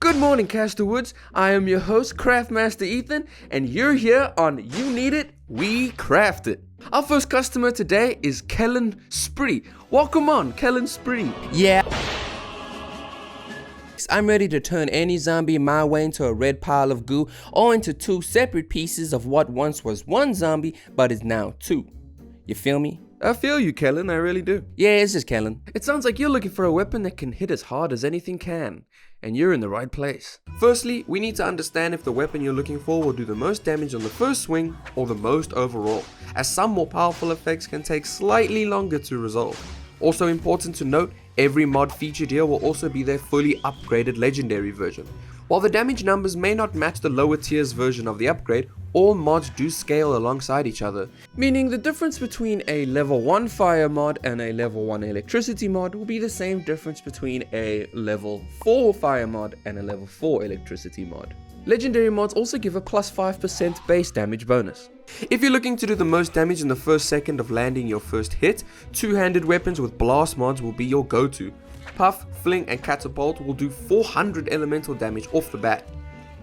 Good morning, Casterwoods. I am your host, Craftmaster Ethan, and you're here on You Need It, We Craft It. Our first customer today is Kellen Spree. Welcome on, Kellen Spree. Yeah. I'm ready to turn any zombie my way into a red pile of goo or into two separate pieces of what once was one zombie but is now two. You feel me? I feel you, Kellen, I really do. Yeah, this is Kellen. It sounds like you're looking for a weapon that can hit as hard as anything can, and you're in the right place. Firstly, we need to understand if the weapon you're looking for will do the most damage on the first swing or the most overall, as some more powerful effects can take slightly longer to resolve. Also important to note, every mod featured here will also be their fully upgraded legendary version. While the damage numbers may not match the lower tiers version of the upgrade, all mods do scale alongside each other, meaning the difference between a level 1 fire mod and a level 1 electricity mod will be the same difference between a level 4 fire mod and a level 4 electricity mod. Legendary mods also give a plus 5% base damage bonus. If you're looking to do the most damage in the first second of landing your first hit, two-handed weapons with blast mods will be your go-to. Puff, Fling and Catapult will do 400 elemental damage off the bat.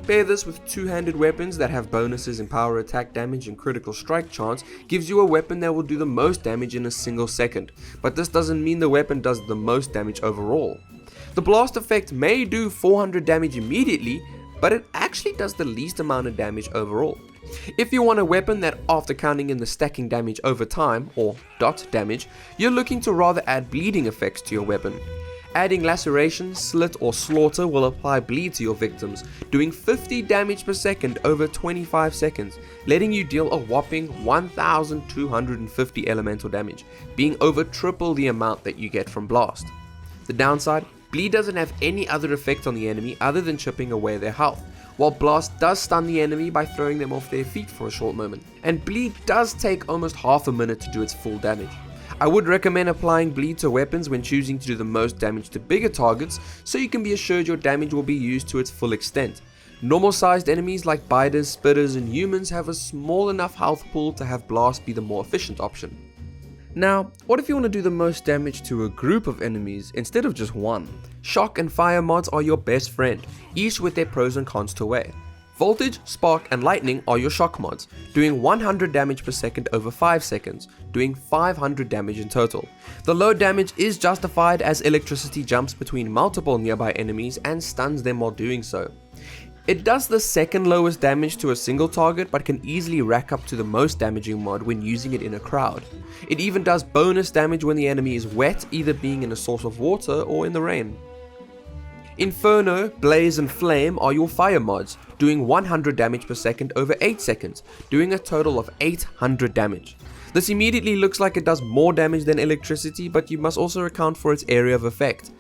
Pair this with two-handed weapons that have bonuses in power attack damage and critical strike chance gives you a weapon that will do the most damage in a single second, but this doesn't mean the weapon does the most damage overall. The blast effect may do 400 damage immediately, but it actually does the least amount of damage overall. If you want a weapon that, after counting in the stacking damage over time, or dot damage, you're looking to rather add bleeding effects to your weapon. Adding laceration, slit or slaughter will apply bleed to your victims, doing 50 damage per second over 25 seconds, letting you deal a whopping 1250 elemental damage, being over triple the amount that you get from blast. The downside, bleed doesn't have any other effect on the enemy other than chipping away their health, while blast does stun the enemy by throwing them off their feet for a short moment, and bleed does take almost half a minute to do its full damage. I would recommend applying bleed to weapons when choosing to do the most damage to bigger targets, so you can be assured your damage will be used to its full extent. Normal sized enemies like biters, spitters and humans have a small enough health pool to have blast be the more efficient option. Now, what if you want to do the most damage to a group of enemies instead of just one? Shock and fire mods are your best friend, each with their pros and cons to weigh. Voltage, Spark and Lightning are your shock mods, doing 100 damage per second over 5 seconds, doing 500 damage in total. The low damage is justified as electricity jumps between multiple nearby enemies and stuns them while doing so. It does the second lowest damage to a single target but can easily rack up to the most damaging mod when using it in a crowd. It even does bonus damage when the enemy is wet, either being in a source of water or in the rain. Inferno, Blaze and Flame are your fire mods, doing 100 damage per second over 8 seconds, doing a total of 800 damage. This immediately looks like it does more damage than electricity, but you must also account for its area of effect.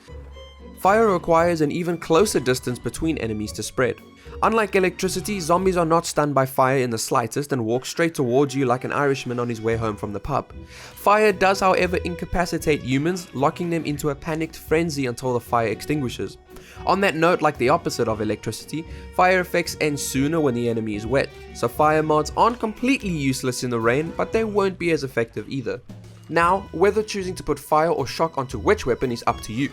Fire requires an even closer distance between enemies to spread. Unlike electricity, zombies are not stunned by fire in the slightest and walk straight towards you like an Irishman on his way home from the pub. Fire does, however, incapacitate humans, locking them into a panicked frenzy until the fire extinguishes. On that note, like the opposite of electricity, fire effects end sooner when the enemy is wet, so fire mods aren't completely useless in the rain, but they won't be as effective either. Now, whether choosing to put fire or shock onto which weapon is up to you.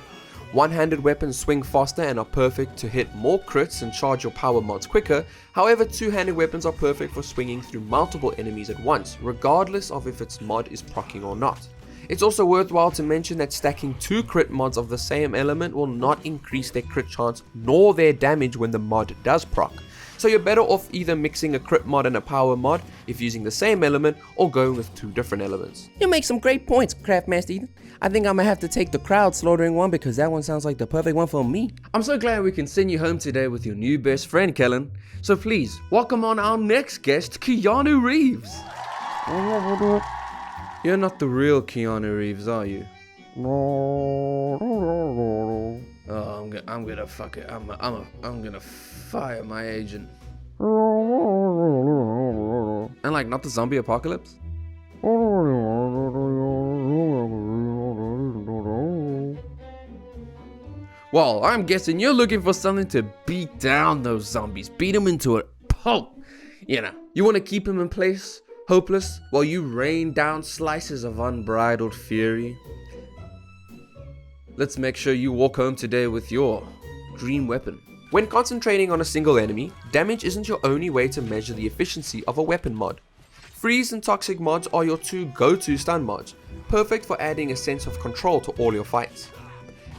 One-handed weapons swing faster and are perfect to hit more crits and charge your power mods quicker, however two-handed weapons are perfect for swinging through multiple enemies at once, regardless of if its mod is proccing or not. It's also worthwhile to mention that stacking two crit mods of the same element will not increase their crit chance nor their damage when the mod does proc. So you're better off either mixing a crit mod and a power mod if using the same element, or going with two different elements. You make some great points, Craftmaster Ethan. I think I'm gonna have to take the crowd slaughtering one because that one sounds like the perfect one for me. I'm so glad we can send you home today with your new best friend, Kellen. So please, welcome on our next guest, Keanu Reeves. You're not the real Keanu Reeves, are you? Oh, I'm gonna fuck it. I'm gonna fire my agent. And like, not the zombie apocalypse? Well, I'm guessing you're looking for something to beat down those zombies. Beat them into a pulp. You know, you want to keep them in place, hopeless, while you rain down slices of unbridled fury. Let's make sure you walk home today with your dream weapon. When concentrating on a single enemy, damage isn't your only way to measure the efficiency of a weapon mod. Freeze and toxic mods are your two go-to stun mods, perfect for adding a sense of control to all your fights.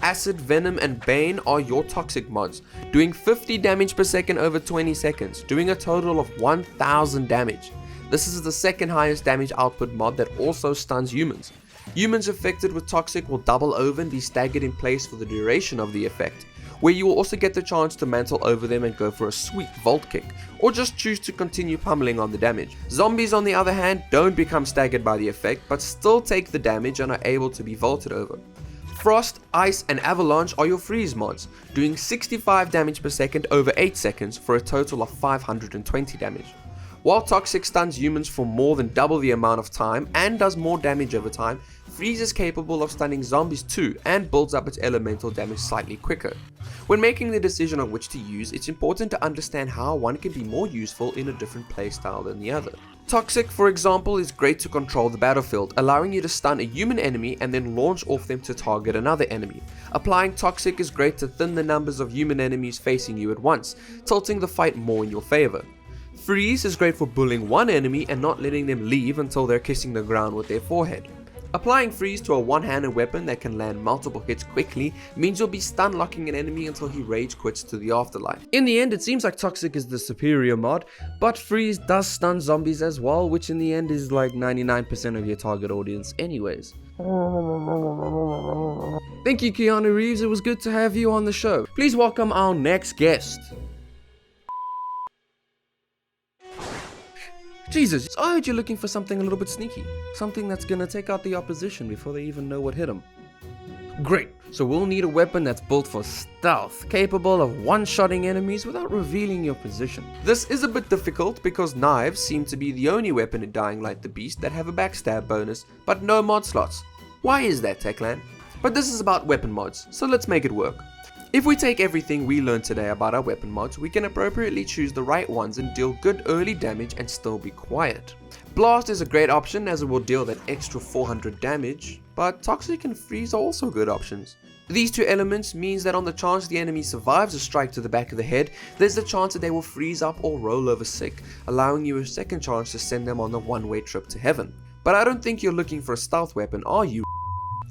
Acid, Venom and Bane are your toxic mods, doing 50 damage per second over 20 seconds, doing a total of 1000 damage. This is the second highest damage output mod that also stuns humans. Humans affected with toxic will double over and be staggered in place for the duration of the effect, where you will also get the chance to mantle over them and go for a sweet vault kick, or just choose to continue pummeling on the damage. Zombies on the other hand don't become staggered by the effect, but still take the damage and are able to be vaulted over. Frost, Ice and Avalanche are your freeze mods, doing 65 damage per second over 8 seconds for a total of 520 damage. While Toxic stuns humans for more than double the amount of time and does more damage over time, Freeze is capable of stunning zombies too and builds up its elemental damage slightly quicker. When making the decision on which to use, it's important to understand how one can be more useful in a different playstyle than the other. Toxic, for example, is great to control the battlefield, allowing you to stun a human enemy and then launch off them to target another enemy. Applying Toxic is great to thin the numbers of human enemies facing you at once, tilting the fight more in your favor. Freeze is great for bullying one enemy and not letting them leave until they're kissing the ground with their forehead. Applying Freeze to a one-handed weapon that can land multiple hits quickly means you'll be stun locking an enemy until he rage quits to the afterlife. In the end, it seems like Toxic is the superior mod, but Freeze does stun zombies as well, which in the end is like 99% of your target audience anyways. Thank you, Keanu Reeves, it was good to have you on the show. Please welcome our next guest. Jesus, I heard you're looking for something a little bit sneaky. Something that's gonna take out the opposition before they even know what hit them. Great, so we'll need a weapon that's built for stealth, capable of one-shotting enemies without revealing your position. This is a bit difficult because knives seem to be the only weapon in Dying Light the Beast that have a backstab bonus, but no mod slots. Why is that, Techland? But this is about weapon mods, so let's make it work. If we take everything we learned today about our weapon mods, we can appropriately choose the right ones and deal good early damage and still be quiet. Blast is a great option as it will deal that extra 400 damage, but Toxic and Freeze are also good options. These two elements means that on the chance the enemy survives a strike to the back of the head, there's the chance that they will freeze up or roll over sick, allowing you a second chance to send them on a one-way trip to heaven. But I don't think you're looking for a stealth weapon, are you?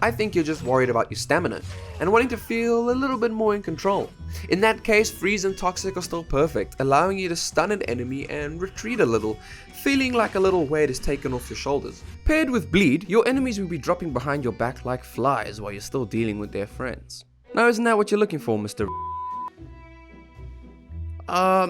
I think you're just worried about your stamina and wanting to feel a little bit more in control. In that case, Freeze and Toxic are still perfect, allowing you to stun an enemy and retreat a little, feeling like a little weight is taken off your shoulders. Paired with Bleed, your enemies will be dropping behind your back like flies while you're still dealing with their friends. Now isn't that what you're looking for, Mr.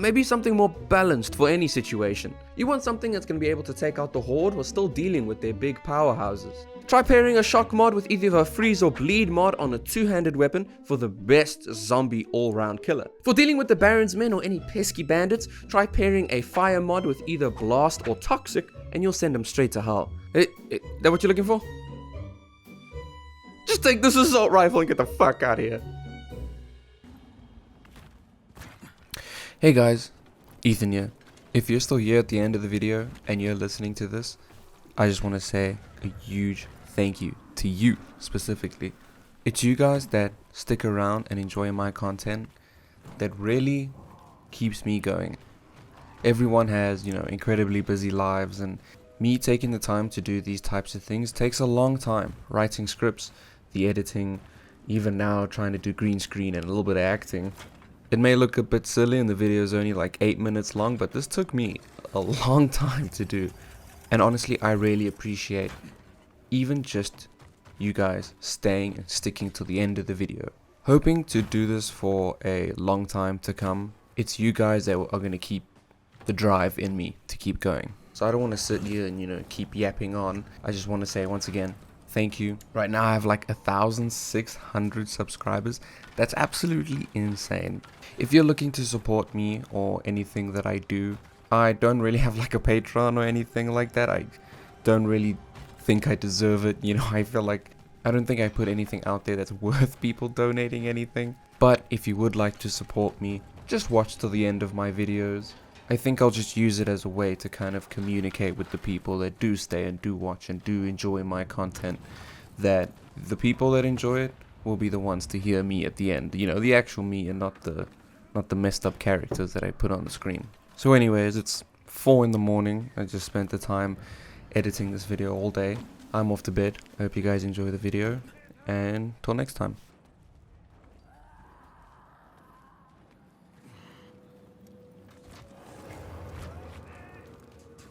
Maybe something more balanced for any situation. You want something that's going to be able to take out the Horde while still dealing with their big powerhouses. Try pairing a shock mod with either a freeze or bleed mod on a two-handed weapon for the best zombie all-round killer. For dealing with the Baron's men or any pesky bandits, try pairing a fire mod with either blast or toxic and you'll send them straight to hell. That what you're looking for? Just take this assault rifle and get the fuck out of here. Hey guys, Ethan here. If you're still here at the end of the video and you're listening to this, I just want to say a huge thank you to you specifically. It's you guys that stick around and enjoy my content that really keeps me going. Everyone has, incredibly busy lives, and me taking the time to do these types of things takes a long time. Writing scripts, the editing, even now trying to do green screen and a little bit of acting. It may look a bit silly and the video is only like 8 minutes long, but this took me a long time to do. And honestly, I really appreciate even just you guys staying and sticking to the end of the video. Hoping to do this for a long time to come. It's you guys that are going to keep the drive in me to keep going. So I don't want to sit here and, keep yapping on. I just want to say once again, thank you. Right now I have like 1,600 subscribers. That's absolutely insane. If you're looking to support me or anything that I do, I don't really have like a Patreon or anything like that. I don't really think I deserve it. I feel like I don't think I put anything out there that's worth people donating anything. But if you would like to support me, just watch till the end of my videos. I think I'll just use it as a way to kind of communicate with the people that do stay and do watch and do enjoy my content. That the people that enjoy it will be the ones to hear me at the end. The actual me and not the not the messed up characters that I put on the screen. So anyways, it's 4 in the morning. I just spent the time editing this video all day. I'm off to bed. I hope you guys enjoy the video, and till next time.